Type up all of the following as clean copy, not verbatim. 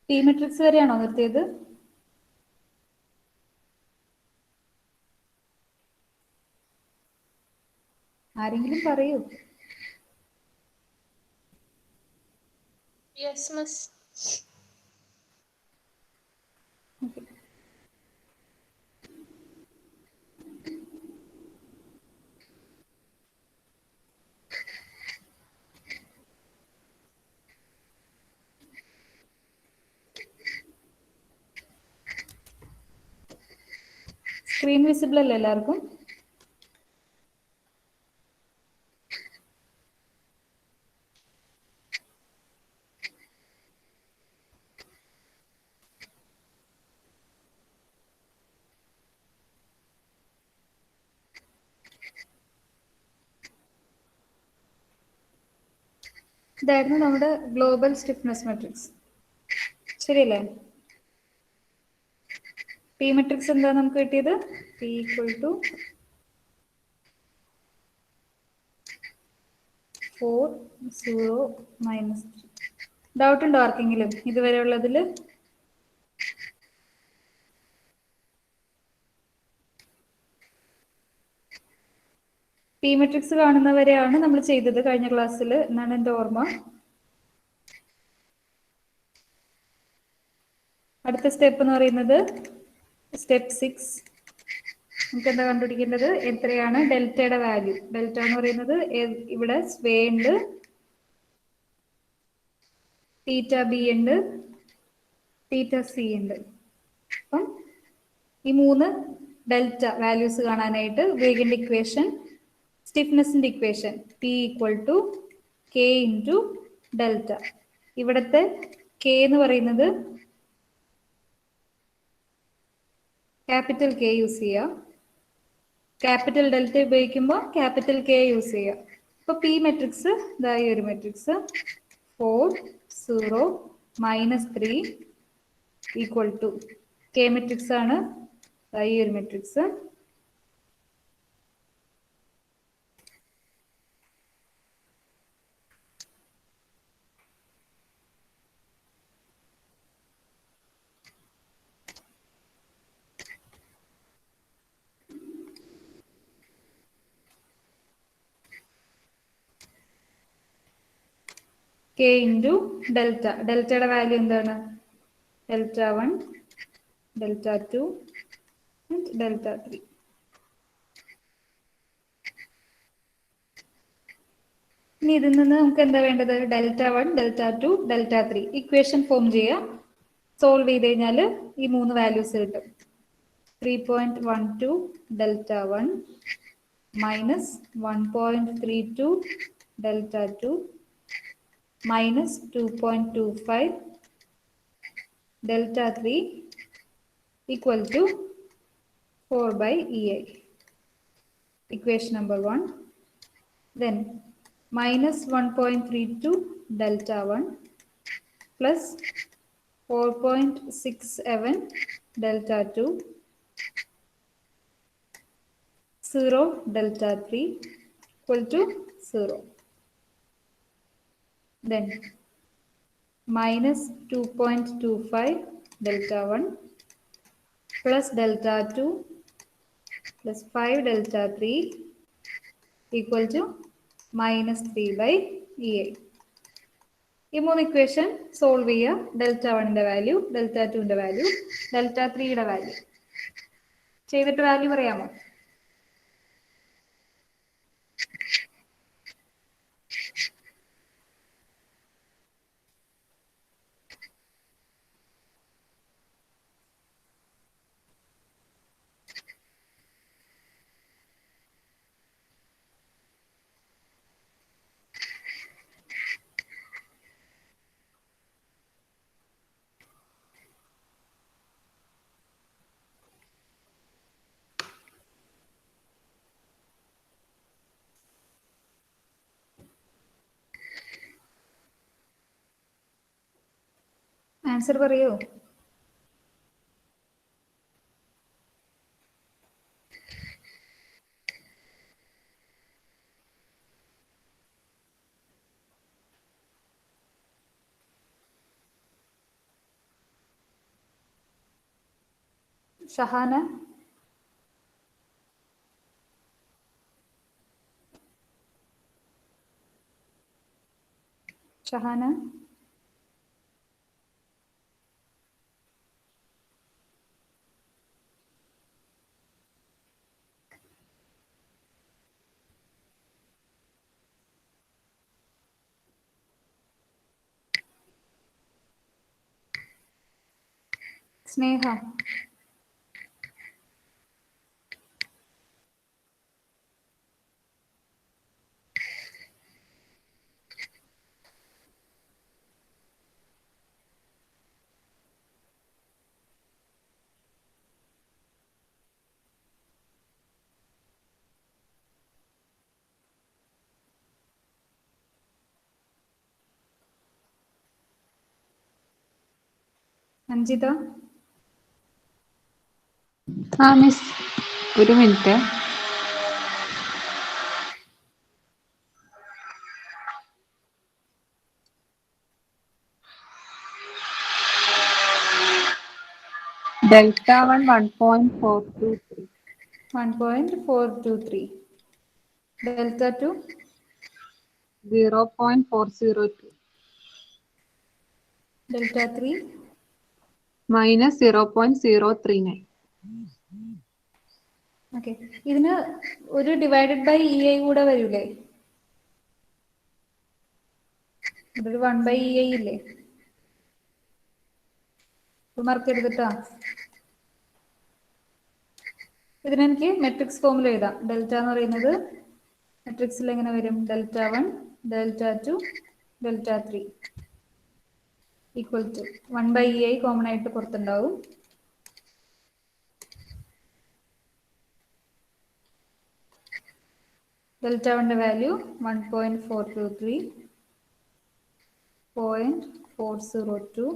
P matrix വരെയാണോ നിർത്തിയത്? ആരെങ്കിലും പറയൂ. Yes miss. സ്ക്രീൻ വിസിബിൾ അല്ലേ എല്ലാവർക്കും? ഇതായിരുന്നു നമ്മുടെ ഗ്ലോബൽ സ്റ്റിഫ്നെസ് മെട്രിക്സ്. ശരിയല്ലേ? പി മെട്രിക്സ് എന്താ നമുക്ക് കിട്ടിയത്? P equal to 4 0 -3. ഡൗട്ട് ഉണ്ടോ ആർക്കെങ്കിലും ഇതുവരെ ഉള്ളതിൽ? പി മെട്രിക്സ് കാണുന്നവരെയാണ് നമ്മൾ ചെയ്തത് കഴിഞ്ഞ ക്ലാസ്സിൽ എന്നാണ് എൻ്റെ ഓർമ്മ. അടുത്ത സ്റ്റെപ്പ് എന്ന് പറയുന്നത് സ്റ്റെപ്പ് 6. നമുക്ക് എന്താ കണ്ടുപിടിക്കേണ്ടത്? എത്രയാണ് ഡെൽറ്റയുടെ വാല്യൂ? ഡെൽറ്റ എന്ന് പറയുന്നത് ഇവിടെ സ്വേ ഉണ്ട്, തീറ്റ ബി ഉണ്ട്, തീറ്റ സി ഉണ്ട്. അപ്പം ഈ 3 ഡെൽറ്റ വാല്യൂസ് കാണാനായിട്ട് ഉപയോഗിക്കേണ്ട ഇക്വേഷൻ സ്റ്റിഫ്നെസിന്റെ equation P equal to K into delta. ഇവിടുത്തെ കെ എന്ന് പറയുന്നത് ക്യാപിറ്റൽ കെ യൂസ് ചെയ്യുക. ക്യാപിറ്റൽ ഡെൽറ്റ ഉപയോഗിക്കുമ്പോൾ ക്യാപിറ്റൽ കെ യൂസ് ചെയ്യുക. അപ്പോൾ പി മെട്രിക്സ് ഇതായി ഒരു matrix 4 0 -3 equal to K matrix ആണ് ഈ ഒരു മെട്രിക്സ്. K into delta. ഡെൽറ്റയുടെ വാല്യൂ എന്താണ്? Delta 1, delta 2 and delta 3. ഇനി ഇതിൽ നിന്ന് നമുക്ക് എന്താ വേണ്ടത്? Delta 1, delta 2, delta 3 equation form ചെയ്യുക. സോൾവ് ചെയ്ത് കഴിഞ്ഞാൽ ഈ 3 വാല്യൂസ് കിട്ടും. 3.12 delta 1 minus 1.32 delta 2 minus 2.25 delta 3 equal to 4 by EI. Equation number 1. Then minus 1.32 delta 1 plus 4.67 delta 2 0 delta 3 equal to 0. Then minus 2.25 delta 1 plus delta 2 plus 5 delta 3 equal to minus 3 by EI. ഈ 3 equation solve ചെയ്യുക. Delta 1ന്റെ value, delta 2ന്റെ value, delta 3യുടെ value ചെയ്തിട്ട് value പറയാമോ? Answer പറയൂ. Shahana, Shahana, Sneha, Anjitha, miss ഒരു minute. Delta 1 1.423. 1.423. Delta 2 0.402. Delta 3 minus 0.039. Okay. ഇതിന് ഒരു ഡിവൈഡഡ് ബൈ ഇ ഐ കൂടെ വരൂലേ? ഇതൊരു 1/EI ഇല്ലേ? മാർക്ക് എടുത്തിട്ടാ ഇതിനെനിക്ക് മെട്രിക്സ് ഫോമിൽ എഴുതാം. ഡെൽറ്റ എന്ന് പറയുന്നത് മെട്രിക്സിൽ എങ്ങനെ വരും? Delta 1 delta 2 delta 3 equal to 1/EI common ആയിട്ട് പുറത്തുണ്ടാവും. ഡെൽറ്റ 1ന്റെ വാല്യൂ 1.423, 0.402,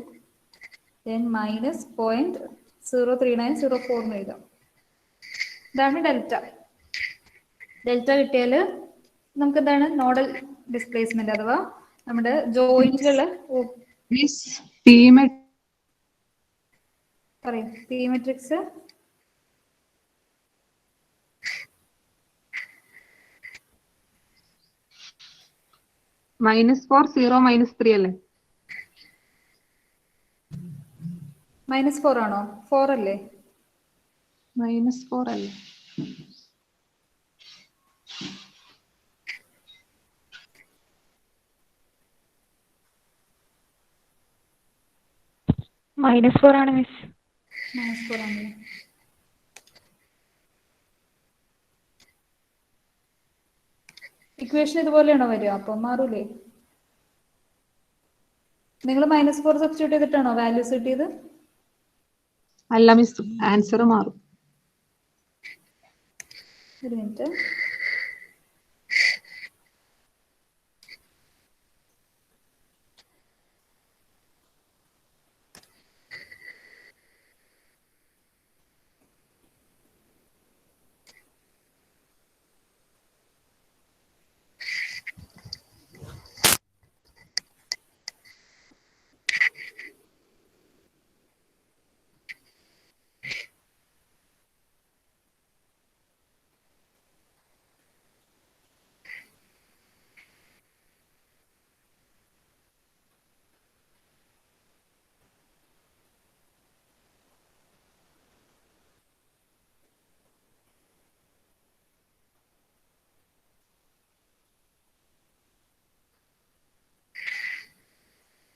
then മൈനസ് 0.03904 എന്ന് എഴുതാം. ഇതാണ് ഡെൽറ്റ. ഡെൽറ്റ കിട്ടിയാൽ നമുക്ക് എന്താണ് നോഡൽ ഡിസ്പ്ലേസ്മെന്റ് അഥവാ നമ്മുടെ ജോയിന്റിലുള്ള പറയും പി മെട്രിക്സ് -4 0 -3 അല്ലേ? -4 ആണോ? 4 അല്ലേ? -4 അല്ലേ? -4 ആണ് മിസ്. -4 ആണല്ലേ? ഇക്വേഷൻ ഇതുപോലെയാണോ വരിക? അപ്പം മാറൂലേ? നിങ്ങൾ -4 സബ്സ്റ്റിറ്റ്യൂട്ട് ചെയ്തിട്ടാണോ വാല്യൂസ് കിട്ടിയത്? അല്ല മിസ്, ആൻസർ മാറും. ഒരു മിനിറ്റ്.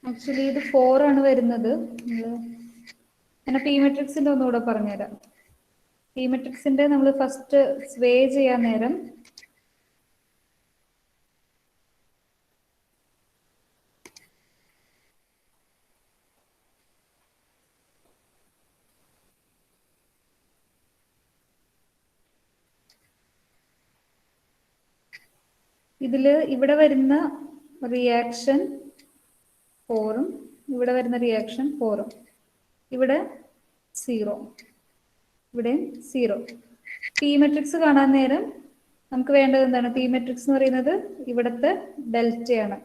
ആക്ച്വലി ഇത് 4 ആണ് വരുന്നത്. ഞാൻ പി മെട്രിക്സിന്റെ ഒന്നുകൂടെ പറഞ്ഞുതരാം. പി മെട്രിക്സിന്റെ നമ്മൾ ഫസ്റ്റ് സ്വേ ചെയ്യാൻ നേരം ഇവിടെ വരുന്ന റിയാക്ഷൻ 4ഉം ഇവിടെ വരുന്ന റിയാക്ഷൻ 4ഉം ഇവിടെ 0, ഇവിടെ 0. പി മെട്രിക്സ് കാണാൻ നേരം നമുക്ക് വേണ്ടത് എന്താണ്? പി മെട്രിക്സ് എന്ന് പറയുന്നത് ഇവിടുത്തെ ഡെൽറ്റയാണ്.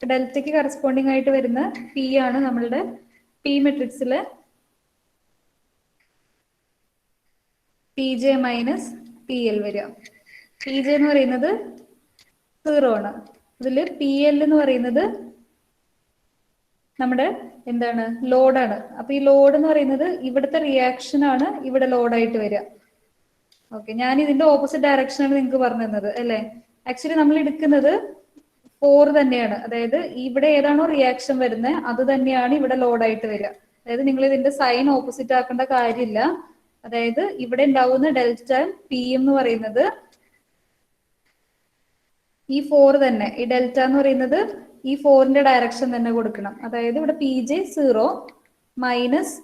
ഡെൽറ്റയ്ക്ക് കറസ്പോണ്ടിങ് ആയിട്ട് വരുന്ന പി ആണ് നമ്മളുടെ പി മെട്രിക്സിലെ P J minus P L വരിക. പി ജെ എന്ന് പറയുന്നത് 0 ആണ്. ഇതിൽ പി എൽ എന്ന് പറയുന്നത് നമ്മുടെ എന്താണ് ലോഡാണ്. അപ്പൊ ഈ ലോഡ് എന്ന് പറയുന്നത് ഇവിടുത്തെ റിയാക്ഷൻ ആണ് ഇവിടെ ലോഡായിട്ട് വരിക. ഓക്കെ, ഞാൻ ഇതിന്റെ ഓപ്പോസിറ്റ് ഡയറക്ഷനാണ് നിങ്ങൾക്ക് പറഞ്ഞു തന്നത് അല്ലേ. ആക്ച്വലി നമ്മൾ എടുക്കുന്നത് 4 തന്നെയാണ്. അതായത് ഇവിടെ ഏതാണോ റിയാക്ഷൻ വരുന്നത് അത് തന്നെയാണ് ഇവിടെ ലോഡായിട്ട് വരിക. അതായത് നിങ്ങൾ ഇതിന്റെ സൈൻ ഓപ്പോസിറ്റ് ആക്കേണ്ട കാര്യമില്ല. അതായത് ഇവിടെ ഉണ്ടാവുന്ന ഡെൽറ്റ പി എന്ന് പറയുന്നത് ഈ 4 തന്നെ, ഈ ഡെൽറ്റ എന്ന് പറയുന്നത് ഈ 4ന്റെ ഡയറക്ഷൻ തന്നെ കൊടുക്കണം. അതായത് ഇവിടെ പി ജെ 0 മൈനസ്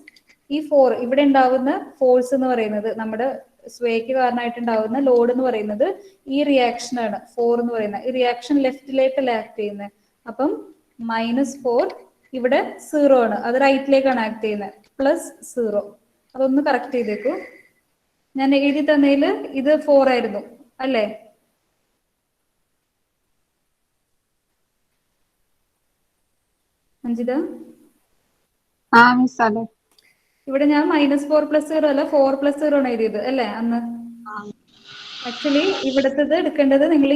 ഈ 4 ഇവിടെ ഉണ്ടാവുന്ന ഫോഴ്സ് എന്ന് പറയുന്നത് നമ്മുടെ സ്വേക്ക് കാരണമായിട്ടുണ്ടാവുന്ന ലോഡ് എന്ന് പറയുന്നത് ഈ റിയാക്ഷൻ ആണ് 4 എന്ന് പറയുന്നത്. ഈ റിയാക്ഷൻ ലെഫ്റ്റിലേക്കല്ല ആക്ട് ചെയ്യുന്നത്. അപ്പം -4 ഇവിടെ 0 ആണ്, അത് റൈറ്റിലേക്കാണ് ആക്ട് ചെയ്യുന്നത്. +0 അതൊന്ന് കറക്റ്റ് ചെയ്തേക്കൂ. ഞാൻ എഴുതി തന്നതിൽ ഇത് 4 ആയിരുന്നു അല്ലേ. അഞ്ജിത മിസ് അതെ. ഇവിടെ ഞാൻ -4 + 0 അല്ല 4 + 0 ആണ് എഴുതിയത് അല്ലേ അന്ന്. ആക്ച്വലി ഇവിടത്തത് എടുക്കേണ്ടത് നിങ്ങൾ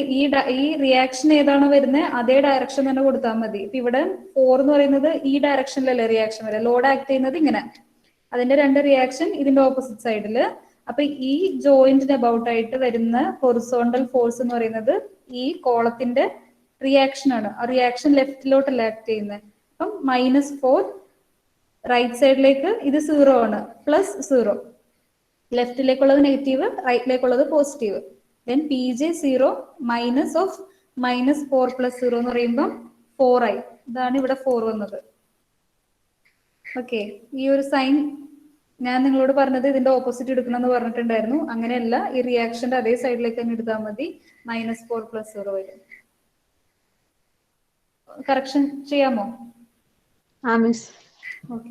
ഈ റിയാക്ഷൻ ഏതാണോ വരുന്നത് അതേ ഡയറക്ഷൻ തന്നെ കൊടുത്താൽ മതി. ഇപ്പൊ ഇവിടെ 4 എന്ന് പറയുന്നത് ഈ ഡയറക്ഷനിലല്ലേ റിയാക്ഷൻ വരെ, ലോഡ് ആക്ട് ചെയ്യുന്നത് ഇങ്ങനെ. അതിന്റെ 2 റിയാക്ഷൻ ഇതിന്റെ ഓപ്പോസിറ്റ് സൈഡില്. അപ്പൊ ഈ ജോയിന്റിന് അബൌട്ട് ആയിട്ട് വരുന്ന ഹൊറിസോണ്ടൽ ഫോഴ്സ് എന്ന് പറയുന്നത് ഈ കോളത്തിന്റെ റിയാക്ഷൻ ആണ്. ആ റിയാക്ഷൻ ലെഫ്റ്റിലോട്ടല്ല ആക്ട് ചെയ്യുന്നത്. അപ്പം -4 റൈറ്റ് സൈഡിലേക്ക് ഇത് 0 ആണ്, +0. ലെഫ്റ്റിലേക്കുള്ളത് നെഗറ്റീവ്, റൈറ്റിലേക്കുള്ളത് positive. Then P J 0 minus of -4 + 0 എന്ന് പറയുമ്പോൾ 4 ആയി. ഇതാണ് ഇവിടെ 4 വന്നത്. ഓക്കെ, ഈ ഒരു സൈൻ ഞാൻ നിങ്ങളോട് പറഞ്ഞത് ഇതിന്റെ ഓപ്പോസിറ്റ് എടുക്കണം എന്ന് പറഞ്ഞിട്ടുണ്ടായിരുന്നു. അങ്ങനെയല്ല, ഈ റിയാക്ഷന്റെ അതേ സൈഡിലേക്ക് തന്നെ എടുത്താൽ മതി. -4 + 0 വരും. കറക്ഷൻ ചെയ്യാമോ? മിസ്. ഓക്കെ,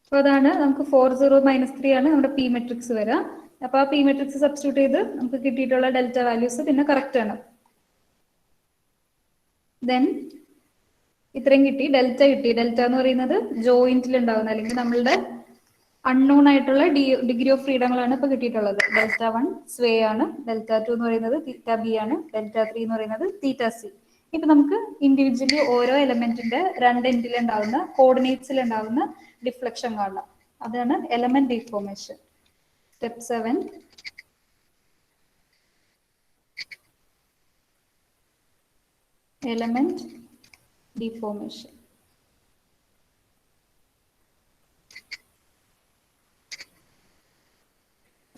അപ്പൊ അതാണ് നമുക്ക് 4 0 -3 ആണ് നമ്മുടെ പി മെട്രിക്സ് വരാം. അപ്പൊ ആ പി മെട്രിക്സ് സബ്സ്റ്റിറ്റ്യൂട്ട് ചെയ്ത് നമുക്ക് കിട്ടിയിട്ടുള്ള ഡെൽറ്റ വാല്യൂസ് പിന്നെ കറക്റ്റ് ആണ്. ദെൻ ഇത്രയും കിട്ടി, ഡെൽറ്റ കിട്ടി. ഡെൽറ്റ എന്ന് പറയുന്നത് ജോയിന്റിൽ ഉണ്ടാവുന്ന അല്ലെങ്കിൽ നമ്മളുടെ അൺനോൺ ആയിട്ടുള്ള ഡിഗ്രി ഓഫ് ഫ്രീഡങ്ങളാണ് ഇപ്പൊ കിട്ടിയിട്ടുള്ളത്. Δ1 സ്വേ ആണ്, Δ2 എന്ന് പറയുന്നത് θb ആണ്, Δ3 എന്ന് പറയുന്നത് θc. ഇപ്പൊ നമുക്ക് ഇൻഡിവിജ്വലി ഓരോ എലമെന്റിന്റെ 2 എൻഡിൽ ഉണ്ടാവുന്ന കോർഡിനേറ്റ്സിൽ ഉണ്ടാവുന്ന ഡിഫ്ലക്ഷൻ കാണാം. അതാണ് element deformation. Step 7 element deformation.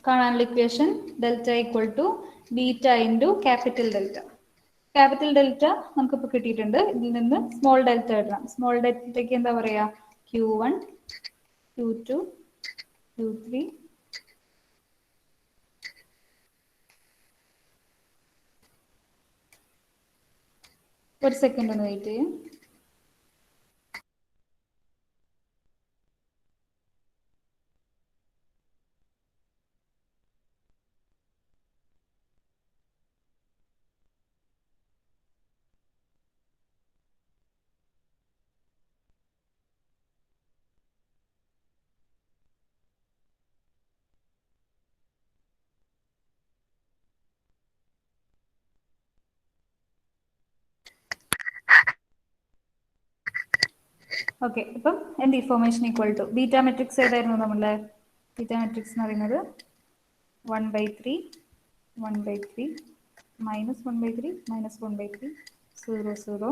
കാണാനുള്ള equation delta = beta × capital delta. Capital delta നമുക്കിപ്പോൾ കിട്ടിയിട്ടുണ്ട്. ഇതിൽ നിന്ന് സ്മോൾ ഡെൽറ്റ ഇടണം. സ്മോൾ ഡെൽറ്റയ്ക്ക് എന്താ പറയാ? Q1 Q2 Q3 ഒരു സെക്കൻഡ് ഒന്ന് വെയിറ്റ് ചെയ്യും. ഓക്കെ, ഇപ്പം എന്റെ ഡിഫോർമേഷൻ = ബീറ്റ മെട്രിക്സ് ഏതായിരുന്നു നമ്മളുടെ? ബീറ്റ മെട്രിക്സ് എന്ന് പറയുന്നത് 1/3 1/3 -1/3 -1/3 0 0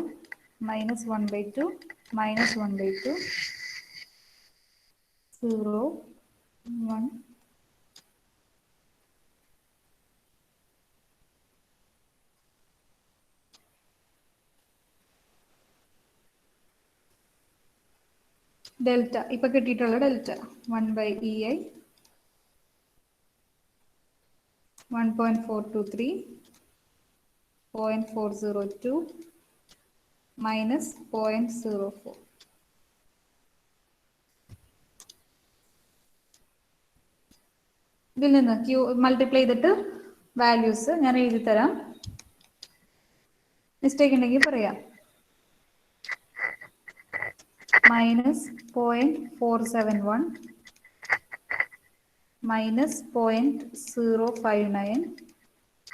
-1/2 -1/2 0 1 ഡെൽറ്റ. ഇപ്പൊ കിട്ടിയിട്ടുള്ള ഡെൽറ്റ 1/EI 1.423 0.402 -0.04. ഇതിൽ നിന്ന് മൾട്ടിപ്ലൈ ചെയ്തിട്ട് വാല്യൂസ് ഞാൻ എഴുതി തരാം. മിസ്റ്റേക്ക് ഉണ്ടെങ്കിൽ പറയാം. മൈനസ് 0.471 മൈനസ് 0.059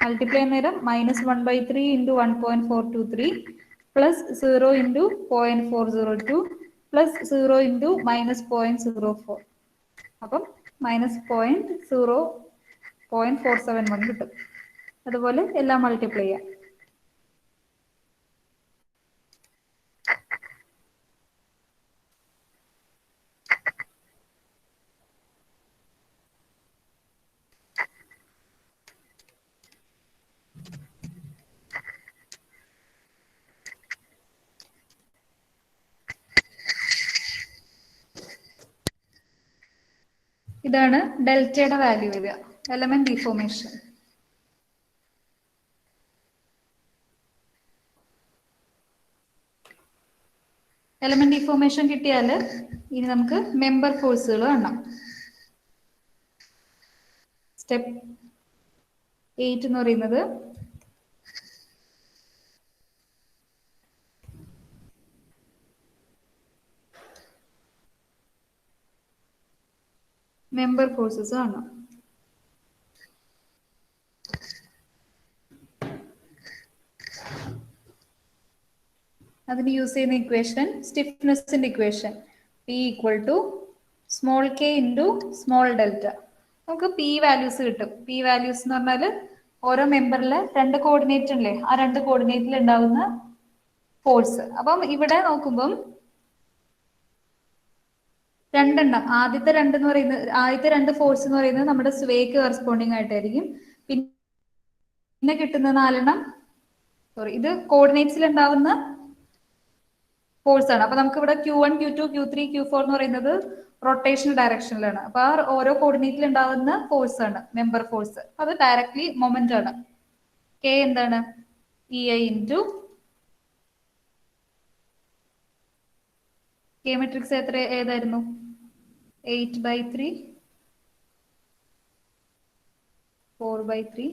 മൾട്ടിപ്ലൈ നേരം -1/3 into 1.423 plus 0 into 0.402 plus 0 into -0.04 അപ്പം -0.471 കിട്ടും. അതുപോലെ എല്ലാം മൾട്ടിപ്ലൈ ചെയ്യാം. ഇതാണ് ഡെൽറ്റയുടെ വാല്യൂ വരിക, എലമെന്റ് ഡിഫോർമേഷൻ. എലമെന്റ് ഡിഫോർമേഷൻ കിട്ടിയാൽ ഇനി നമുക്ക് മെമ്പർ ഫോഴ്സുകൾ കാണാം. സ്റ്റെപ്പ് 8 എന്ന് പറയുന്നത് മെമ്പർ ഫോഴ്സസ് കാണാം. അതിന് യൂസ് ചെയ്യുന്ന ഇക്വേഷൻ സ്റ്റിഫ്നെസ്സിന്റെ equation P = small k into small delta. നമുക്ക് P വാല്യൂസ് കിട്ടും. P വാല്യൂസ് എന്ന് പറഞ്ഞാൽ ഓരോ മെമ്പറിലെ 2 കോർഡിനേറ്റ് ഉണ്ടല്ലേ, ആ 2 കോർഡിനേറ്റിൽ ഉണ്ടാവുന്ന ഫോഴ്സ്. അപ്പം ഇവിടെ നോക്കുമ്പം രണ്ടെണ്ണം, ആദ്യത്തെ 2 ഫോഴ്സ് എന്ന് പറയുന്നത് നമ്മുടെ സ്വേക്ക് കറസ്പോണ്ടിങ് ആയിട്ടായിരിക്കും. പിന്നെ കിട്ടുന്ന 4 ഇത് കോർഡിനേറ്റ്സിൽ ഉണ്ടാവുന്ന ഫോഴ്സ് ആണ്. അപ്പൊ നമുക്ക് ഇവിടെ Q1, Q2, Q3, Q4 എന്ന് പറയുന്നത് റൊട്ടേഷൻ ഡയറക്ഷനിലാണ്. അപ്പൊ ആ ഓരോ കോർഡിനേറ്റിൽ ഉണ്ടാവുന്ന ഫോഴ്സ് ആണ് മെമ്പർ ഫോഴ്സ്. അത് ഡയറക്ട്ലി മൊമെന്റ് ആണ്. K എന്താണ്? EI ഇൻറ്റു K മെട്രിക്സ് ഏതായിരുന്നു? 8/3 4/3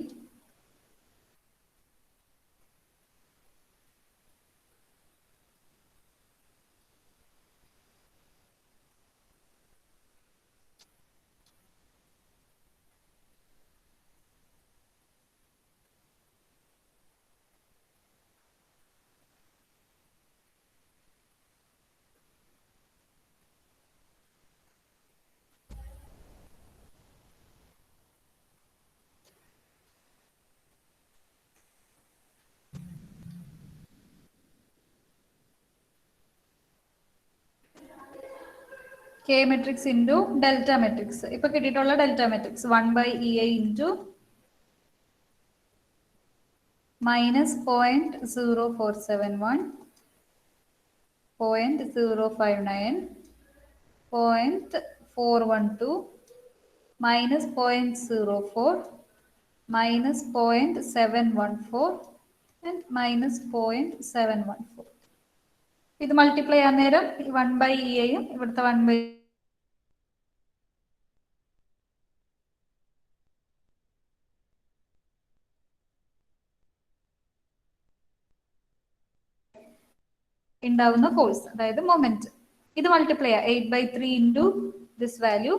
K matrix into delta matrix. ഇപ്പൊ കിട്ടിയിട്ടുള്ള delta matrix 1/EI into -0.0471 0.059 0.412 -0.04 -0.714 and -0.714. ഇത് മൾട്ടിപ്ലൈ ചെയ്യാൻ നേരം 1/EIയും ഇവിടുത്തെ 1/, ഉണ്ടാവുന്ന ഫോഴ്സ്, അതായത് മൊമെന്റ്. ഇത് മൾട്ടിപ്ലൈ ചെയ്യാം 8/3 into this value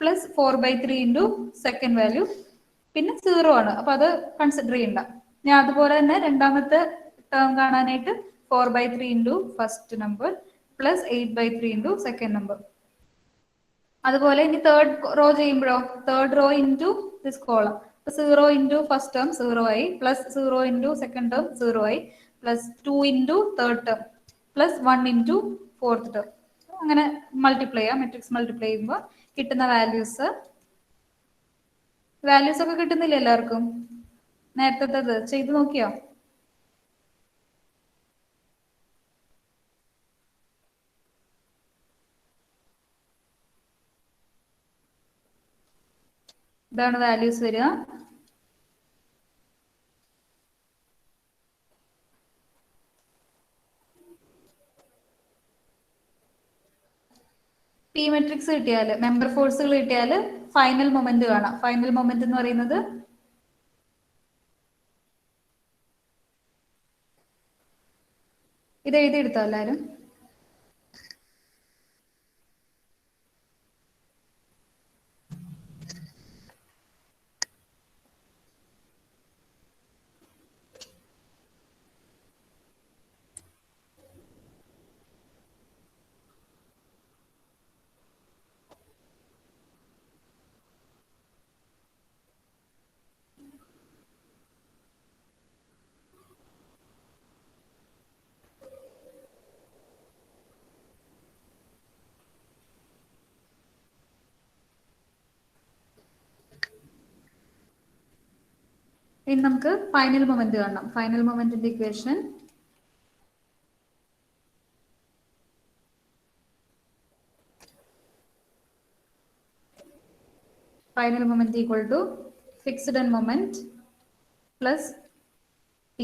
plus 4/3 into second value, പിന്നെ 0 ആണ്. അപ്പൊ അത് കൺസിഡർ ചെയ്യണ്ട. ഞാൻ അതുപോലെ തന്നെ രണ്ടാമത്തെ ടേം കാണാനായിട്ട് 4/3 into first number plus 8/3 into second number. അതുപോലെ ഇനി തേർഡ് റോ ചെയ്യുമ്പോഴോ, third rho into this column. 0 into first term 0 ആയി, പ്ലസ് 0 ഇൻറ്റു സെക്കൻഡ് ടേം 0 ആയി, plus 2 into third term plus 1 into fourth term. അങ്ങനെ മൾട്ടിപ്ലൈ ചെയ്യാം. Matrix multiply ചെയ്യുമ്പോൾ കിട്ടുന്ന values ഒക്കെ കിട്ടുന്നില്ല എല്ലാവർക്കും? നേരത്തെ ചെയ്ത് നോക്കിയോ? ഇതാണ് വാല്യൂസ് വരിക. P മെട്രിക്സ് കിട്ടിയാൽ, മെമ്പർ ഫോഴ്സുകൾ കിട്ടിയാൽ ഫൈനൽ മൊമെന്റ് കാണാം. ഫൈനൽ മൊമെന്റ് എന്ന് പറയുന്നത് ഇത് എഴുതിയെടുത്തോ എല്ലാവരും? ഇനി നമുക്ക് ഫൈനൽ മൊമെന്റ് കാണണം. ഫൈനൽ മൊമെന്റിന്റെ equation final moment equal to fixed end moment plus P.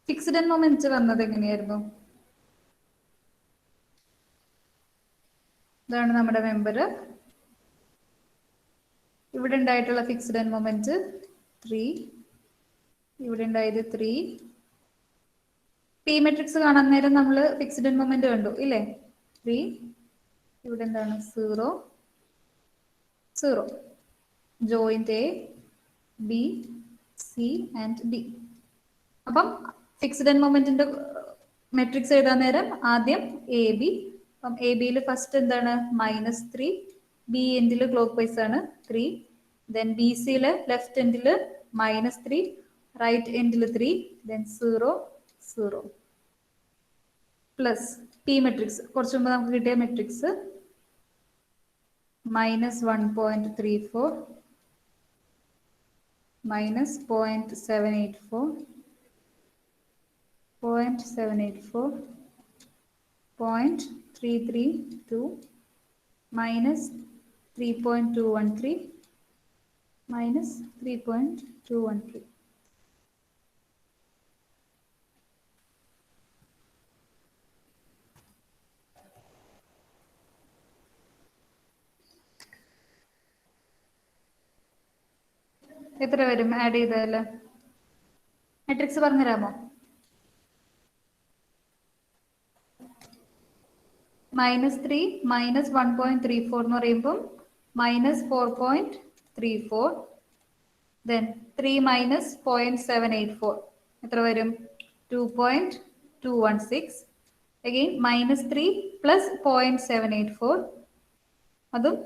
Fixed end moment വന്നത് എങ്ങനെയായിരുന്നു? ഇതാണ് നമ്മുടെ മെമ്പർ. ഇവിടെ ഉണ്ടായിട്ടുള്ള ഫിക്സ്ഡ് end moment 3, ഇവിടെ ഉണ്ടായത് 3. പി മെട്രിക്സ് കാണാൻ നേരം നമ്മൾ ഫിക്സ്ഡ് end moment കണ്ടു ഇല്ലേ? 3, ഇവിടെ എന്താണ് 0, 0. Joint A, B, C and D. അപ്പം ഫിക്സ്ഡ് end മൊമെന്റിന്റെ മെട്രിക്സ് എഴുതാൻ നേരം ആദ്യം എ ബി. അപ്പം എ ബിയിൽ ഫസ്റ്റ് എന്താണ് -3, ബി എൻഡിൽ ക്ലോക്ക് വൈസ് ആണ് 3, ദെൻ ബി സിയില് ലെഫ്റ്റ് എൻഡിൽ -3, റൈറ്റ് എൻഡിൽ 3, ദെൻ 0, 0 പ്ലസ് പി മെട്രിക്സ് കുറച്ച് മുമ്പ് നമുക്ക് കിട്ടിയ മെട്രിക്സ് -1.34, -0.784, 0.784, 0.332, -3.213, -3.213. എത്ര വരും ആഡ് ചെയ്താല്? മെട്രിക്സ് പറഞ്ഞുതരാമോ? -3 -1.34 എന്ന് പറയുമ്പോൾ -4.34, then 3 -0.784 എത്ര വരും? 2.216. again -3 plus 0.784 അതും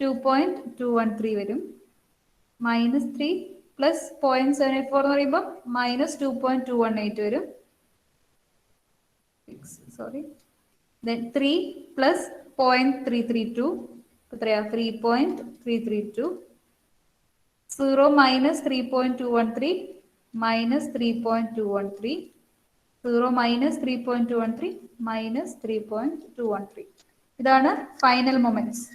2.213 വരും. -3 plus 0.784 എന്ന് പറയുമ്പോൾ -2.218 വരും. സോറി, then 3 plus 0.332 എത്രയാ? 3.332. 0 minus 3.213 minus 3.213. 0 minus 3.213 minus 3.213. ഇതാണ് ഫൈനൽ മൊമെന്റ്സ്.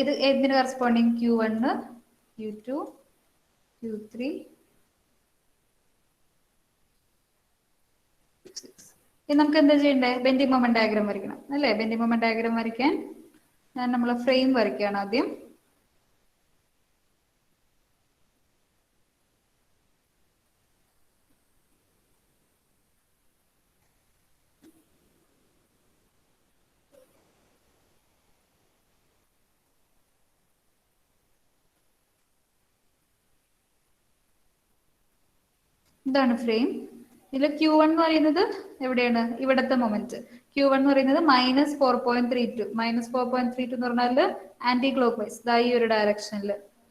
ഇത് എന്തിന് corresponding? Q1, Q2, Q3, Q6. ഇനി നമുക്ക് എന്താ ചെയ്യണ്ടേ? ബെൻഡിങ് മൊമെന്റ് ഡയഗ്രാം വരയ്ക്കണം അല്ലേ? ബെൻഡിങ് മൊമെന്റ് ഡയഗ്രാം വരയ്ക്കാൻ ഞാൻ നമ്മളെ ഫ്രെയിം വരയ്ക്കുകയാണ് ആദ്യം. ഇതാണ് ഫ്രെയിം. ഇതിൽ Q1 എന്ന് പറയുന്നത് എവിടെയാണ്? ഇവിടത്തെ മൊമെന്റ്. Q1 എന്ന് പറയുന്നത് -4.32. -4.32 എന്ന് പറഞ്ഞാൽ ആന്റി ക്ലോക്ക് വൈസ്, ഈ ഒരു ഡയറക്ഷനിൽ.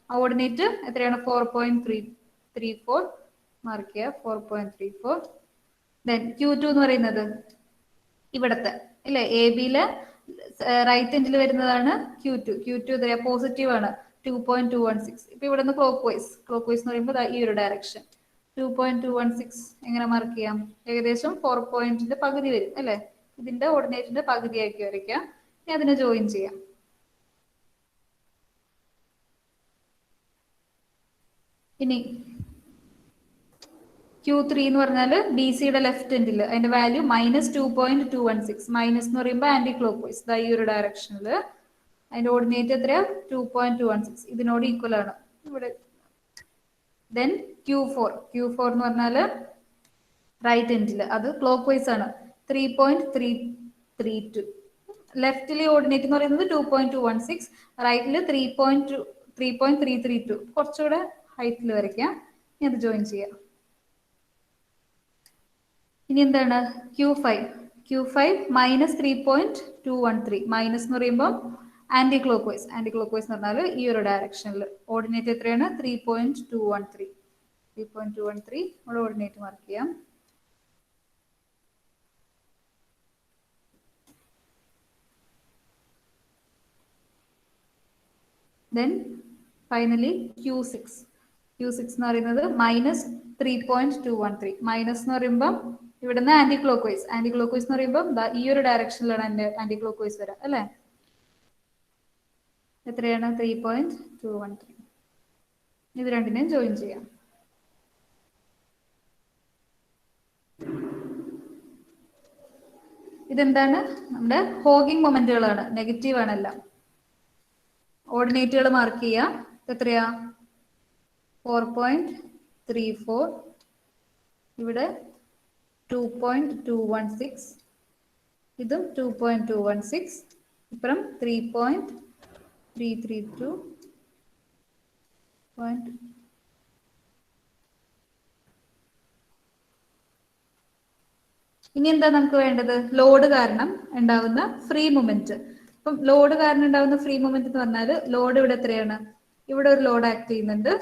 കോർഡിനേറ്റ് എത്രയാണ്? 4.34 മാർക്ക് ചെയ്യുക. 4.34. ദെൻ Q2 എന്ന് പറയുന്നത് ഇവിടത്തെ ഇല്ലേ? എ ബിയിലെ റൈറ്റ് എൻഡിൽ വരുന്നതാണ് Q2. Q2 എത്രയാ? പോസിറ്റീവ് ആണ്, 2.216. ഇപ്പൊ ഇവിടെ നിന്ന് ക്ലോക്ക് വൈസ് എന്ന് പറയുമ്പോൾ ഈ ഒരു ഡയറക്ഷൻ 2.216 എങ്ങനെ മാർക്ക് ചെയ്യാം? ഏകദേശം 4 പോയിന്റിന്റെ പകുതി വരും അല്ലെ? ഇതിന്റെ ഓർഡിനേറ്റിന്റെ പകുതിയാക്കി വരയ്ക്കാം. ഇനി അതിനെ ജോയിൻ ചെയ്യാം. ഇനി Q3 എന്ന് പറഞ്ഞാൽ ബി സിയുടെ ലെഫ്റ്റ് എൻഡിൽ അതിന്റെ വാല്യൂ -2.216. മൈനസ് എന്ന് പറയുമ്പോൾ ആന്റി ക്ലോക്ക് വൈസ് ഈ ഒരു ഡയറക്ഷനിൽ. അതിന്റെ ഓർഡിനേറ്റ് എത്രയാ? 2.216. ഇതിനോട് ഈക്വൽ ആണ് ഇവിടെ. ദെൻ Q4 എന്ന് പറഞ്ഞാൽ റൈറ്റ് എൻഡിൽ, അത് ക്ലോക്ക് വൈസ് ആണ്, 3.332. ലെഫ്റ്റിലെ ഓർഡിനേറ്റ് എന്ന് പറയുന്നത് 2.216, റൈറ്റില് 3.332. കുറച്ചുകൂടെ ഹൈറ്റിൽ വരയ്ക്കാം. ഇനി അത് ജോയിൻ ചെയ്യാം. ഇനി എന്താണ്? Q5 -3.213. മൈനസ് എന്ന് പറയുമ്പോൾ ആന്റി ക്ലോക്ക് വൈസ് എന്ന് പറഞ്ഞാൽ ഈ ഒരു ഡയറക്ഷനിൽ. ഓർഡിനേറ്റ് എത്രയാണ്? 3.213. 3.213 നമ്മൾ ഓർഡിനേറ്റ് മാർക്ക് ചെയ്യാം. ദെൻ ഫൈനലി Q6 എന്ന് പറയുന്നത് -3.213. മൈനസ് എന്ന് പറയുമ്പോൾ ഇവിടുന്ന് ആന്റി ക്ലോക്ക് വൈസ് എന്ന് പറയുമ്പോൾ ഈ ഒരു ഡയറക്ഷനിലാണ് എൻ്റെ ആന്റി ക്ലോക്ക് വൈസ് വരാം അല്ലേ? എത്രയാണ്? 3.213. ഇത് രണ്ടിനെയും ജോയിൻ ചെയ്യാം. ഇതെന്താണ്? നമ്മുടെ ഹോഗിങ് മൊമെന്റുകളാണ്, നെഗറ്റീവ് ആണെല്ലാം. ഓർഡിനേറ്റുകൾ മാർക്ക് ചെയ്യാം. എത്രയാ? 4.34, ഇവിടെ 2.216, ഇതും 2.216, ഇപ്പുറം 3.332. ഇനി എന്താ നമുക്ക് വേണ്ടത്? ലോഡ് കാരണം ഉണ്ടാവുന്ന ഫ്രീ മൂവ്മെന്റ്. അപ്പം ലോഡ് കാരണം ഉണ്ടാവുന്ന ഫ്രീ മൂവ്മെന്റ് എന്ന് പറഞ്ഞാൽ ലോഡ് ഇവിടെ എത്രയാണ്? ഇവിടെ ഒരു ലോഡ് ആക്ട് ചെയ്യുന്നുണ്ട്,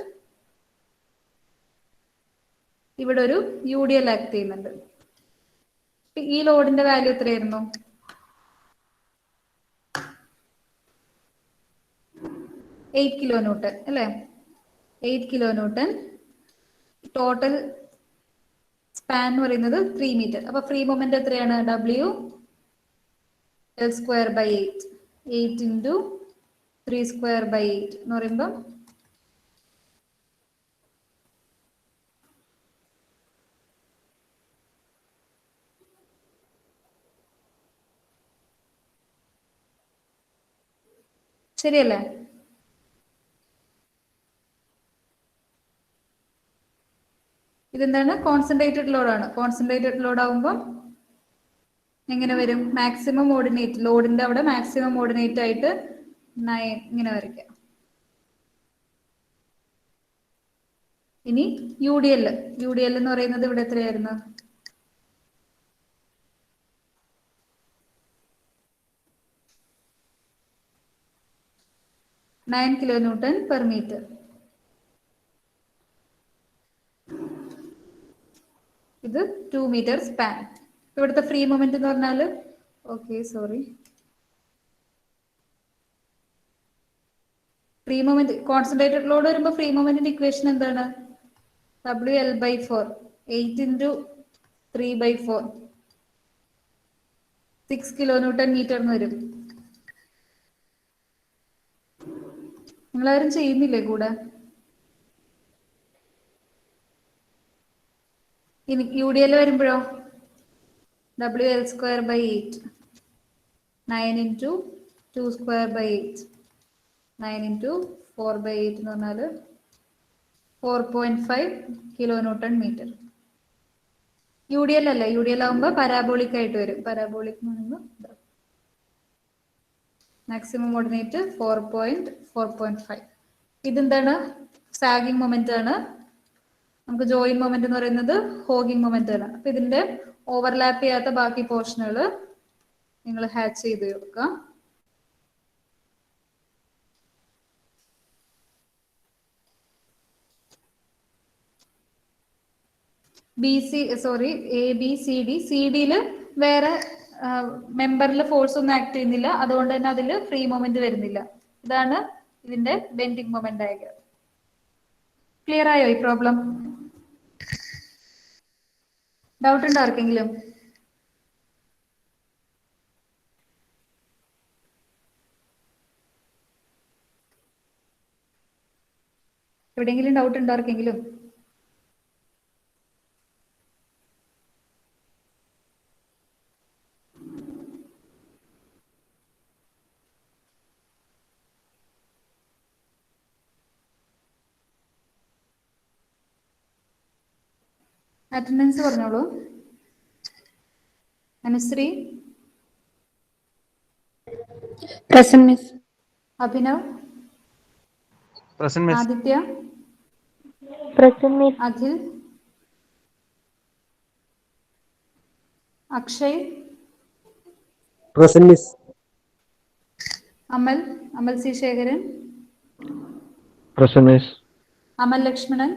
ഇവിടെ ഒരു UDL ആക്ട് ചെയ്യുന്നുണ്ട്. ഈ ലോഡിന്റെ വാല്യൂ എത്രയായിരുന്നു? 8 kN അല്ലേ? 8 kN. ടോട്ടൽ സ്പാൻ എന്ന് പറയുന്നത് 3 മീറ്റർ. അപ്പൊ ഫ്രീ മൊമെന്റ് എത്രയാണ്? WL²/8. 8 × 3²/8 എന്ന് പറയുമ്പോൾ ശരിയല്ലേ? ഇതെന്താണ്? കോൺസെൻട്രേറ്റഡ് ലോഡാണ്. കോൺസെൻട്രേറ്റഡ് ലോഡ് ആകുമ്പോൾ എങ്ങനെ വരും? മാക്സിമം ഓർഡിനേറ്റ്, ലോഡിന്റെ അവിടെ മാക്സിമം ഓർഡിനേറ്റ് ആയിട്ട് 9 ഇങ്ങനെ വരയ്ക്കാം. ഇനി UDL എന്ന് പറയുന്നത് ഇവിടെ എത്രയായിരുന്നു? 9 kN/m. ഇത് 2 മീറ്റർ സ്പാൻ. ഇവിടുത്തെ ഫ്രീ മൊമെന്റ് എന്ന് പറഞ്ഞാൽ ഫ്രീ മൊമെന്റ് കോൺസെൻട്രേറ്റഡ് ലോഡ് വരുമ്പോൾ ഫ്രീ മൊമെന്റിന്റെ ഇക്വേഷൻ എന്താണ്? WL/4. 8 × 3/4, 6 kN/m എന്ന് വരും. നിങ്ങളാരും ചെയ്യുന്നില്ലേ കൂടെ? ഇനി UDL വരുമ്പോഴോ? WL²/8. 9 × 2²/8, 9 × 4/8 എന്ന് പറഞ്ഞാൽ 4.5 kN/m. UDL അല്ല, UDL ആകുമ്പോൾ പരാബോളിക് ആയിട്ട് വരും. പരാബോളിക് എന്ന് പറയുമ്പോൾ മാക്സിമം ഓർഡിനേറ്റ് 4.5. ഇതെന്താണ്? സാഗിങ് മൊമെന്റ് ആണ്. നമുക്ക് ജോയിൻ മൊമെന്റ് എന്ന് പറയുന്നത് ഹോഗിങ് മൊമെന്റ് ആണ്. അപ്പൊ ഇതിന്റെ ഓവർലാപ്പ് ചെയ്യാത്ത ബാക്കി പോർഷനുകൾ നിങ്ങൾ ഹാച്ച് ചെയ്ത് കൊടുക്കുക. ABCD. CD-യിൽ വേറെ മെമ്പറിൽ ഫോഴ്സ് ഒന്നും ആക്ട് ചെയ്യുന്നില്ല, അതുകൊണ്ട് തന്നെ അതിൽ ഫ്രീ മൊമെന്റ് വരുന്നില്ല. ഇതാണ് ഇതിന്റെ ബെൻഡിങ് മൊമെന്റ് ഡയഗ്രം. ക്ലിയർ ആയോ ഈ പ്രോബ്ലം? ഡൗട്ട് ഉണ്ടോ ആർക്കെങ്കിലും? എവിടെയെങ്കിലും ഡൗട്ട് ഉണ്ടോ ആർക്കെങ്കിലും? അറ്റൻഡൻസ് പറഞ്ഞോളൂ. Anusree, Present, Miss. Abhinav, Present, Miss. Aditya, Present, Miss. Akhil, Akshay, Present, Miss. അമൽ C. Sekharan, Present, Miss. അമൽ ലക്ഷ്മണൻ,